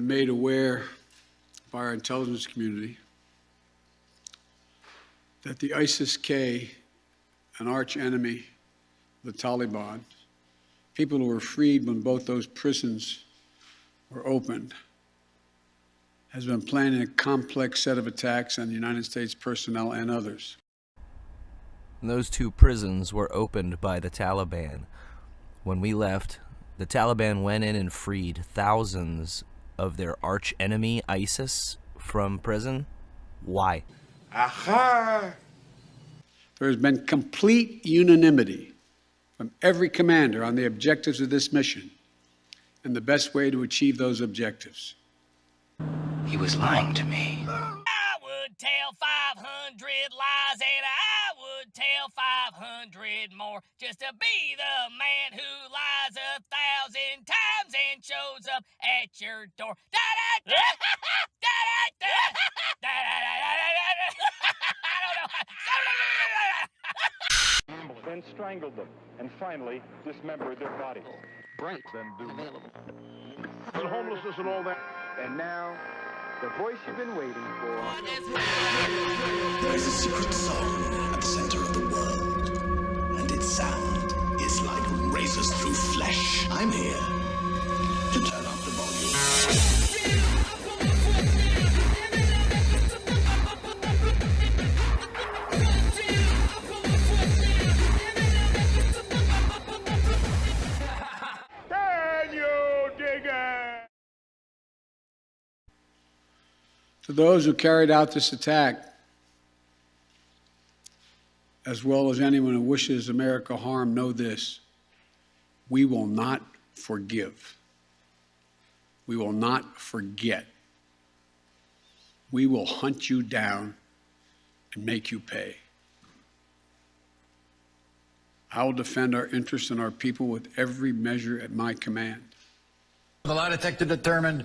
been made aware by our intelligence community that the ISIS-K, an arch enemy, the Taliban, people who were freed when both those prisons were opened, has been planning a complex set of attacks on United States personnel and others. Those two prisons were opened by the Taliban. When we left, the Taliban went in and freed thousands of their arch enemy, ISIS, from prison. Why? Aha! There has been complete unanimity from every commander on the objectives of this mission and the best way to achieve those objectives. He was lying to me. I would tell 500 lies and I would tell 500 more just to be the man who lies 1,000 times and shows up at your door. Then strangled them, and finally dismembered their bodies. Right. Then do and homelessness and all that. And now, the voice you've been waiting for. There is a secret song at the center of the world, and its sound is like razors through flesh. I'm here to turn up the volume. To those who carried out this attack, as well as anyone who wishes America harm, know this: we will not forgive. We will not forget. We will hunt you down and make you pay. I will defend our interests and our people with every measure at my command. The lie detector determined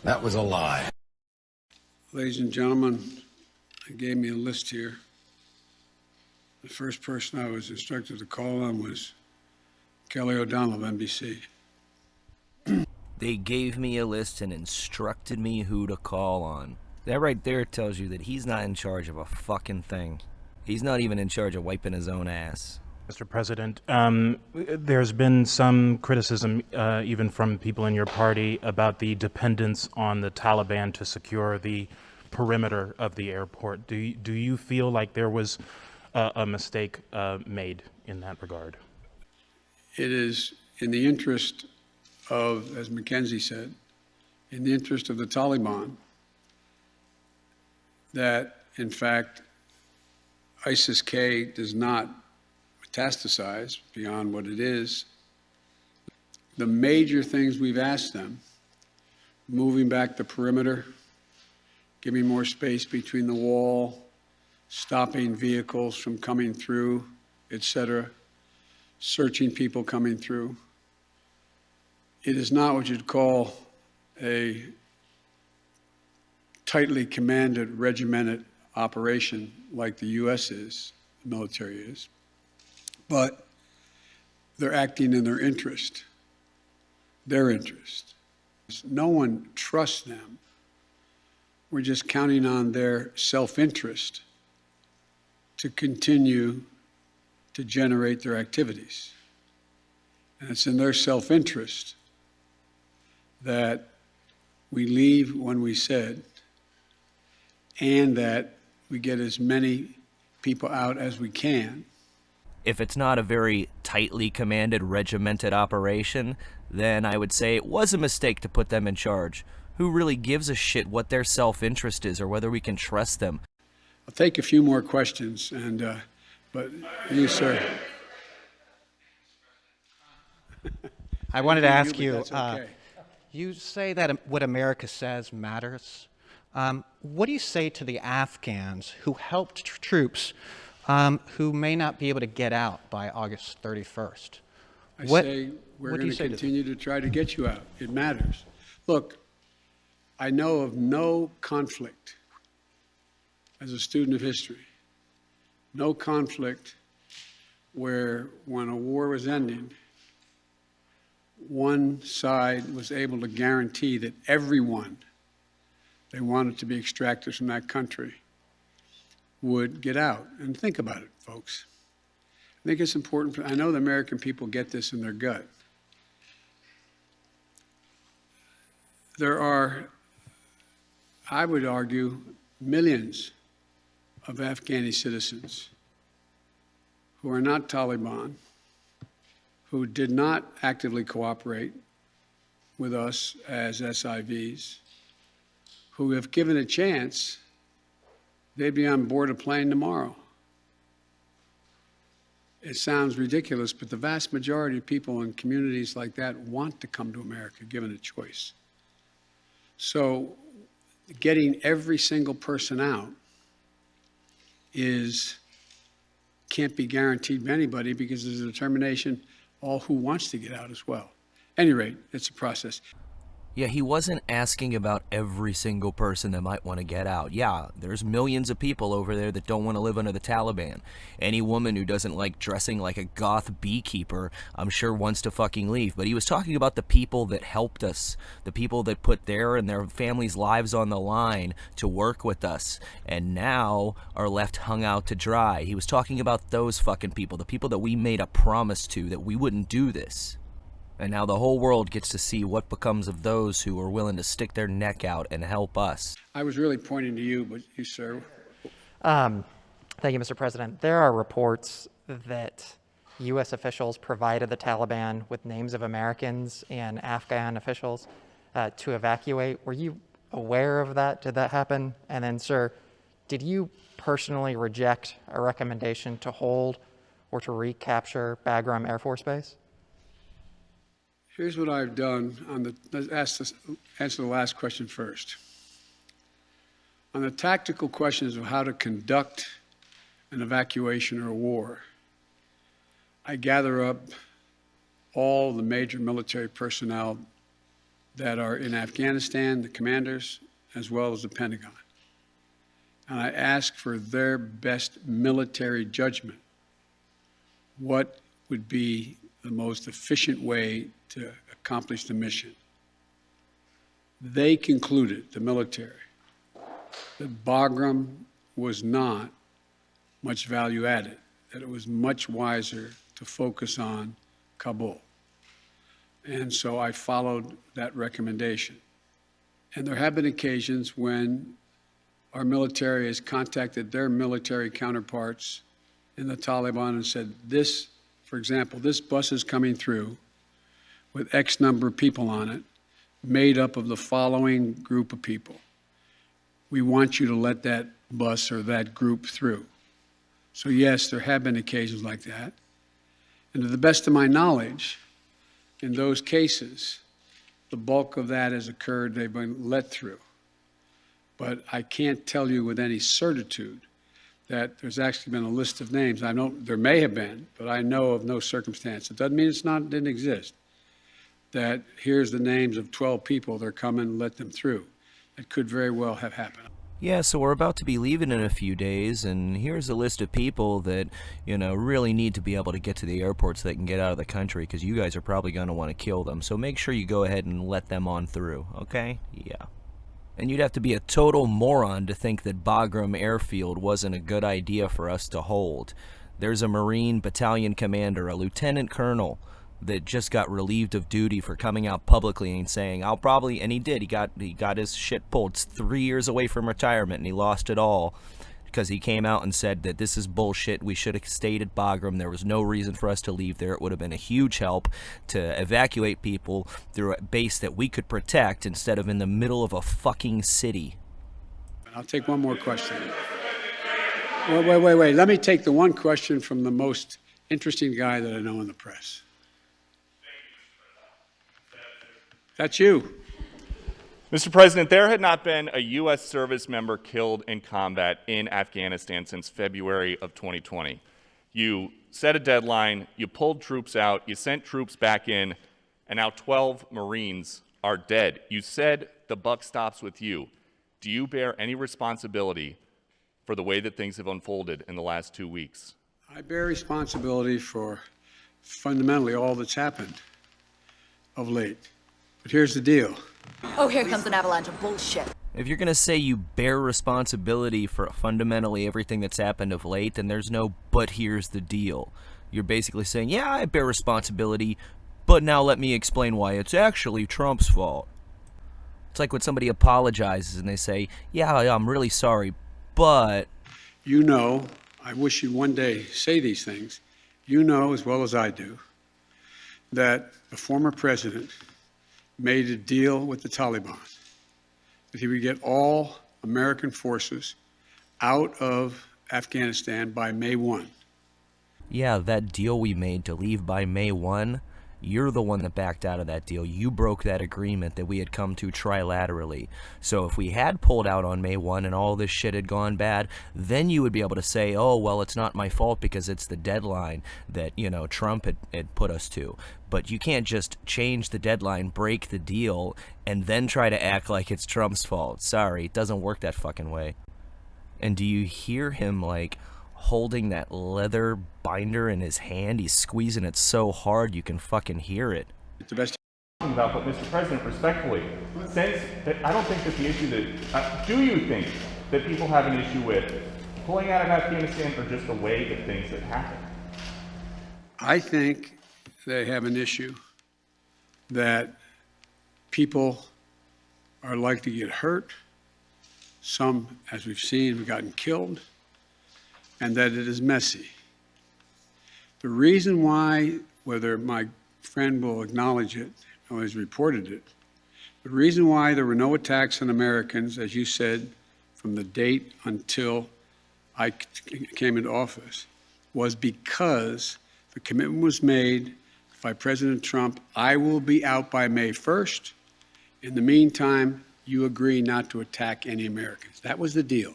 that was a lie. Ladies and gentlemen, they gave me a list here. The first person I was instructed to call on was Kelly O'Donnell of NBC. They gave me a list and instructed me who to call on. That right there tells you that he's not in charge of a fucking thing. He's not even in charge of wiping his own ass. Mr. President, there's been some criticism, even from people in your party, about the dependence on the Taliban to secure the perimeter of the airport. Do you feel like there was a mistake made in that regard? It is in the interest of, as Mackenzie said, in the interest of the Taliban that, in fact, ISIS-K does not metastasize beyond what it is. The major things we've asked them: moving back the perimeter, giving more space between the wall, stopping vehicles from coming through, etc., searching people coming through. It is not what you'd call a tightly commanded, regimented operation like the U.S. is, the military is. But they're acting in their interest. No one trusts them. We're just counting on their self-interest to continue to generate their activities. And it's in their self-interest that we leave when we said, and that we get as many people out as we can. If it's not a very tightly commanded, regimented operation, then I would say it was a mistake to put them in charge. Who really gives a shit what their self-interest is or whether we can trust them? I'll take a few more questions, but you, sir. I wanted to ask you, okay. You say that what America says matters. What do you say to the Afghans who helped troops who may not be able to get out by August 31st? I say we're going to continue to try to get you out. It matters. Look, I know of no conflict, as a student of history, no conflict where when a war was ending, one side was able to guarantee that everyone they wanted to be extracted from that country would get out. And think about it, folks. I think it's important. I know the American people get this in their gut. There are, I would argue, millions of Afghani citizens who are not Taliban, who did not actively cooperate with us as SIVs, who, if given a chance, they'd be on board a plane tomorrow. It sounds ridiculous, but the vast majority of people in communities like that want to come to America, given a choice. So getting every single person out can't be guaranteed by anybody, because there's a determination all who wants to get out as well. At any rate, it's a process. Yeah, he wasn't asking about every single person that might want to get out. Yeah, there's millions of people over there that don't want to live under the Taliban. Any woman who doesn't like dressing like a goth beekeeper, I'm sure wants to fucking leave. But he was talking about the people that helped us, the people that put their and their families' lives on the line to work with us, and now are left hung out to dry. He was talking about those fucking people, the people that we made a promise to that we wouldn't do this. And now the whole world gets to see what becomes of those who are willing to stick their neck out and help us. I was really pointing to you, but you, sir. Thank you, Mr. President. There are reports that U.S. officials provided the Taliban with names of Americans and Afghan officials to evacuate. Were you aware of that? Did that happen? And then, sir, did you personally reject a recommendation to hold or to recapture Bagram Air Force Base? Here's what I've done let's answer the last question first. On the tactical questions of how to conduct an evacuation or a war, I gather up all the major military personnel that are in Afghanistan, the commanders, as well as the Pentagon. And I ask for their best military judgment. What would be the most efficient way to accomplish the mission? They concluded, the military, that Bagram was not much value added, that it was much wiser to focus on Kabul. And so I followed that recommendation. And there have been occasions when our military has contacted their military counterparts in the Taliban and said, this, for example, this bus is coming through with X number of people on it, made up of the following group of people. We want you to let that bus or that group through. So yes, there have been occasions like that. And to the best of my knowledge, in those cases, the bulk of that has occurred, they've been let through. But I can't tell you with any certitude that there's actually been a list of names. I know there may have been, but I know of no circumstance. It doesn't mean didn't exist. That here's the names of 12 people, they're coming, let them through. It could very well have happened. Yeah, so we're about to be leaving in a few days, and here's a list of people that, really need to be able to get to the airport so they can get out of the country, because you guys are probably going to want to kill them. So make sure you go ahead and let them on through, okay? Yeah. And you'd have to be a total moron to think that Bagram Airfield wasn't a good idea for us to hold. There's a Marine battalion commander, a lieutenant colonel, that just got relieved of duty for coming out publicly and saying, I'll probably, and he did, he got his shit pulled. It's 3 years away from retirement, and he lost it all because he came out and said that this is bullshit. We should have stayed at Bagram. There was no reason for us to leave there. It would have been a huge help to evacuate people through a base that we could protect instead of in the middle of a fucking city. I'll take one more question. Wait. Let me take the one question from the most interesting guy that I know in the press. That's you. Mr. President, there had not been a U.S. service member killed in combat in Afghanistan since February of 2020. You set a deadline, you pulled troops out, you sent troops back in, and now 12 Marines are dead. You said the buck stops with you. Do you bear any responsibility for the way that things have unfolded in the last 2 weeks? I bear responsibility for fundamentally all that's happened. of late. But here's the deal. Oh, here comes an avalanche of bullshit. If you're going to say you bear responsibility for fundamentally everything that's happened of late, then there's no but here's the deal. You're basically saying, yeah, I bear responsibility, but now let me explain why it's actually Trump's fault. It's like when somebody apologizes and they say, yeah, I'm really sorry, but... You know, I wish you'd one day say these things. You know as well as I do that the former president made a deal with the Taliban that he would get all American forces out of Afghanistan by May 1. Yeah, that deal we made to leave by May 1, you're the one that backed out of that deal. You broke that agreement that we had come to trilaterally. So if we had pulled out on May 1 and all this shit had gone bad, then you would be able to say, oh, well, it's not my fault because it's the deadline that, Trump had put us to. But you can't just change the deadline, break the deal, and then try to act like it's Trump's fault. Sorry, it doesn't work that fucking way. And do you hear him, holding that leather binder in his hand? He's squeezing it so hard you can fucking hear it. The best About, but Mr. President, respectfully, since that I don't think that the issue that do you think that people have an issue with pulling out of Afghanistan or just the way that things have happened? I think they have an issue that people are likely to get hurt. Some, as we've seen, have gotten killed, and that it is messy. The reason why, whether my friend will acknowledge it or has reported it, the reason why there were no attacks on Americans, as you said, from the date until I came into office, was because the commitment was made by President Trump, I will be out by May 1st. In the meantime, you agree not to attack any Americans. That was the deal.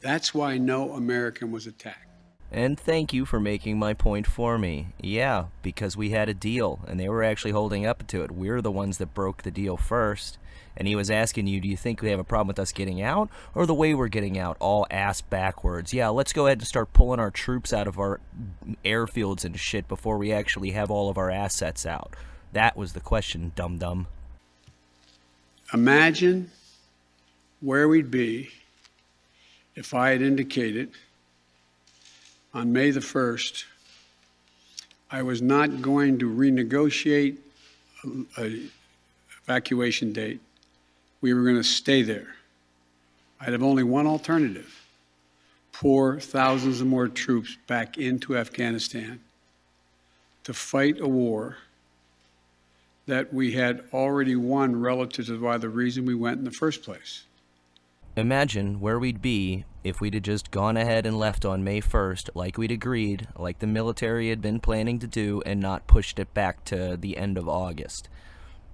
That's why no American was attacked. And thank you for making my point for me. Yeah, because we had a deal, and they were actually holding up to it. We're the ones that broke the deal first. And he was asking you, do you think we have a problem with us getting out, or the way we're getting out, all ass backwards? Yeah, let's go ahead and start pulling our troops out of our airfields and shit before we actually have all of our assets out. That was the question, dum-dum. Imagine where we'd be if I had indicated on May the 1st I was not going to renegotiate an evacuation date. We were going to stay there. I'd have only one alternative: pour thousands of more troops back into Afghanistan to fight a war that we had already won relative to why the reason we went in the first place. Imagine where we'd be if we'd have just gone ahead and left on May 1st like we'd agreed, like the military had been planning to do, and not pushed it back to the end of August.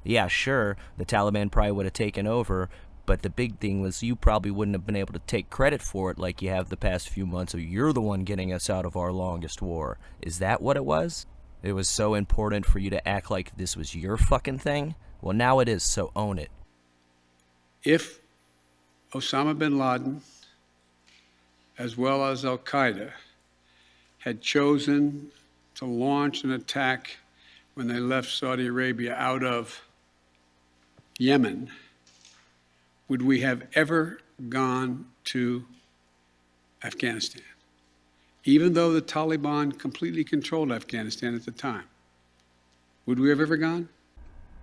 Yeah, sure, the Taliban probably would have taken over, but the big thing was you probably wouldn't have been able to take credit for it like you have the past few months, or you're the one getting us out of our longest war. Is that what it was? It was so important for you to act like this was your fucking thing? Well, now it is, so own it. If Osama bin Laden, as well as Al-Qaeda, had chosen to launch an attack when they left Saudi Arabia out of Yemen, would we have ever gone to Afghanistan? Even though the Taliban completely controlled Afghanistan at the time, would we have ever gone?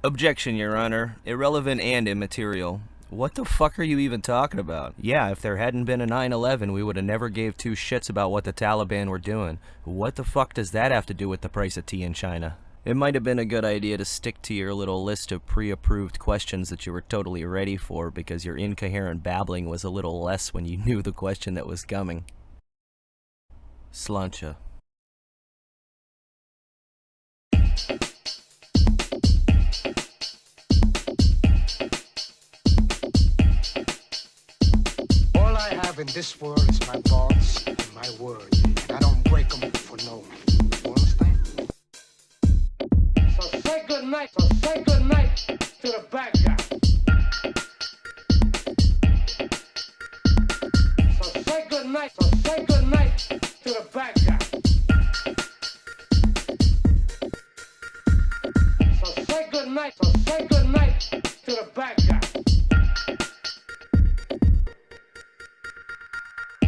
Objection, Your Honor. Irrelevant and immaterial. What the fuck are you even talking about? Yeah, if there hadn't been a 9/11, we would have never gave two shits about what the Taliban were doing. What the fuck does that have to do with the price of tea in China? It might have been a good idea to stick to your little list of pre-approved questions that you were totally ready for, because your incoherent babbling was a little less when you knew the question that was coming. Slancha. All I have in this world is my thoughts and my words, and I don't break them for no one. You understand? So say good night. So say good night to the bad guy. So say good night. So say good night to the bad guy. So say good night. night, so say good night to the bad guy.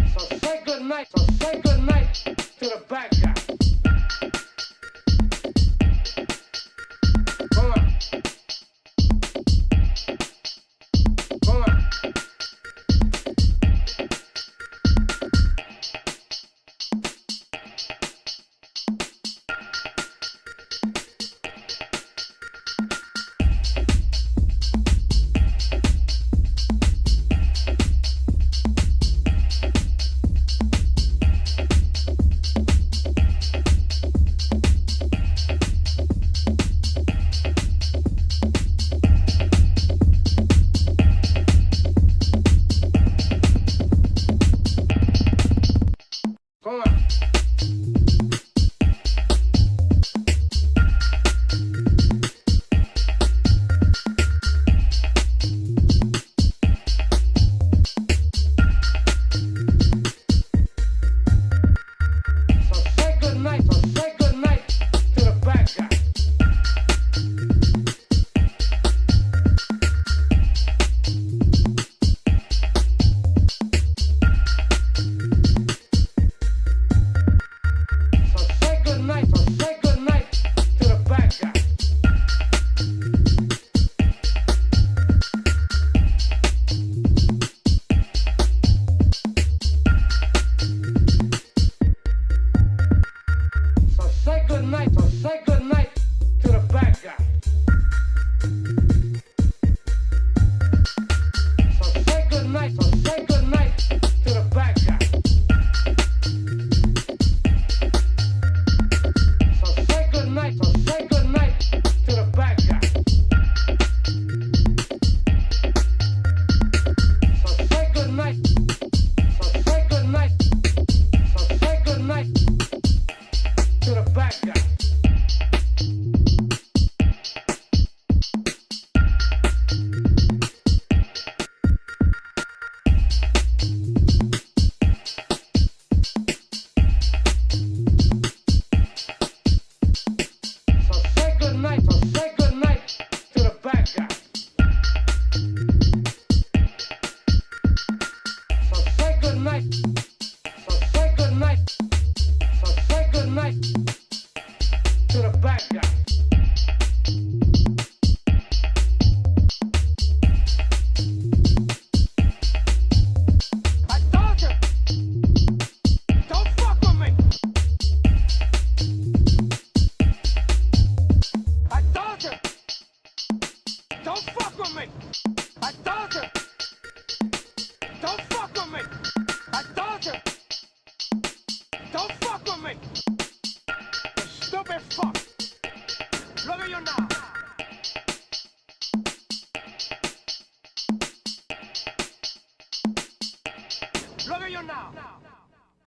So say good night, so say good night to the bad guy. Come on. Come on. Come on. So say good night, so say good night to the bad guy. So say good night, so say good night to the bad guy. So say good night, so say good night to the bad guy. So say good night, so say good night to the bad guy. So say good night, so say good night to the bad guy. So say good night, so say good night, so say good night to the bad guy. So say good night, so say good night to the bad guy. So say good night, so say good night, so say good night to the bad guy. I told you, don't fuck with me. I told you, don't fuck with me. I told you, don't fuck with me. I told you, don't fuck with me. You stupid fuck. Look at you now. Look at you now.